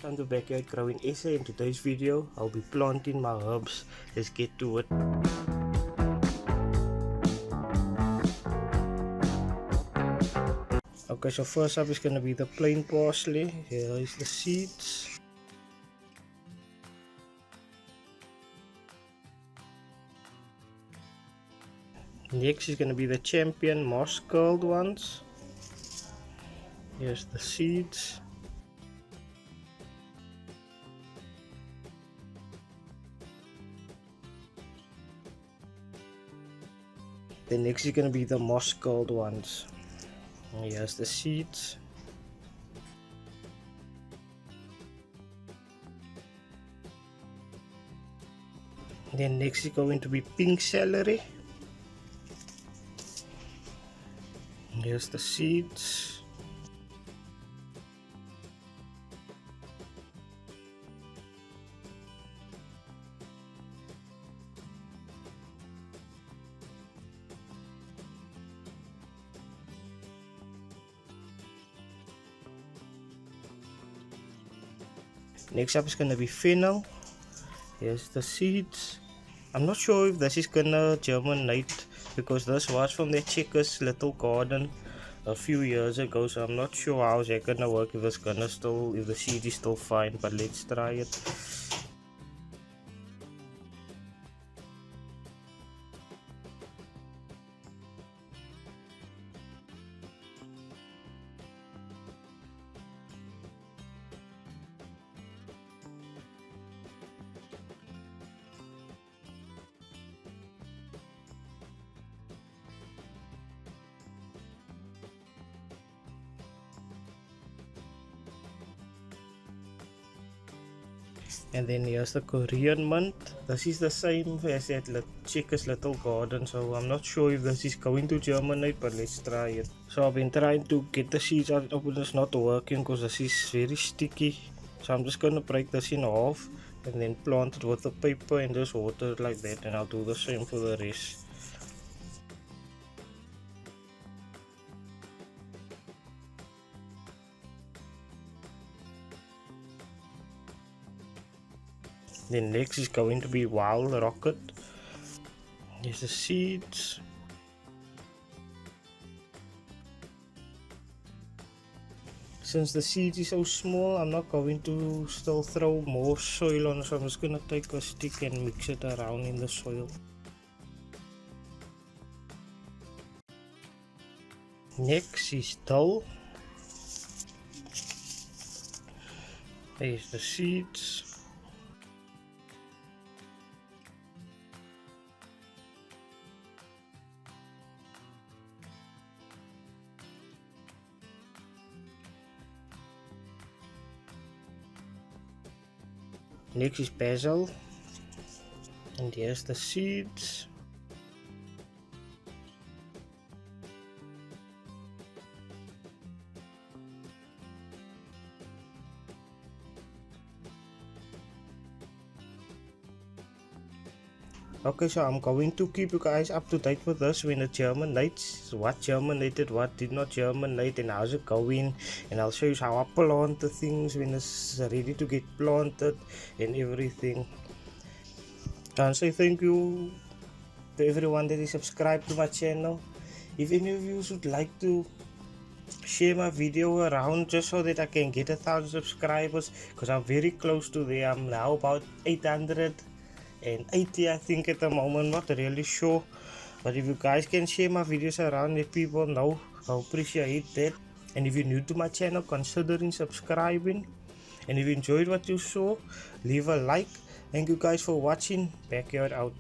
Welcome to Backyard Growing SA. In today's video, I'll be planting my herbs. Let's get to it. Okay, so first up is going to be the plain parsley. Here is the seeds. Next is going to be the champion moss curled ones. Here's the seeds. Then next is going to be the moss curled ones. Here's the seeds. Then next is going to be pink celery. Here's the seeds. Next up is going to be fennel. Here's the seeds. I'm not sure if this is gonna germinate because this was from their Checkers little garden a few years ago, so I'm not sure how it's gonna work, if it's gonna still, if the seed is still fine, but let's try it. And then here's the Korean mint. This is the same as that Checkers little garden, so I'm not sure if this is going to germinate, but let's try it. So I've been trying to get the seeds out, but it's not working because this is very sticky. So I'm just going to break this in half and then plant it with the paper and just water it like that, and I'll do the same for the rest. Then next is going to be wild rocket. Here's the seeds. Since the seeds is so small, I'm not going to still throw more soil on, so I'm just going to take a stick and mix it around in the soil. Next is dill. Here's the seeds. Next is basil, and here's the seeds. Okay, so I'm going to keep you guys up to date with this when it germinates, what germinated, what did not germinate, and how's it going, and I'll show you how I plant the things when it's ready to get planted and everything. And say thank you to everyone that is subscribed to my channel. If any of you would like to share my video around just so that I can get 1,000 subscribers, because I'm very close to there. I'm now about 880 I think at the moment, not really sure, but if you guys can share my videos around, let people know, I appreciate that. And if you're new to my channel, considering subscribing, and if you enjoyed what you saw, leave a like. Thank you guys for watching. Backyard out.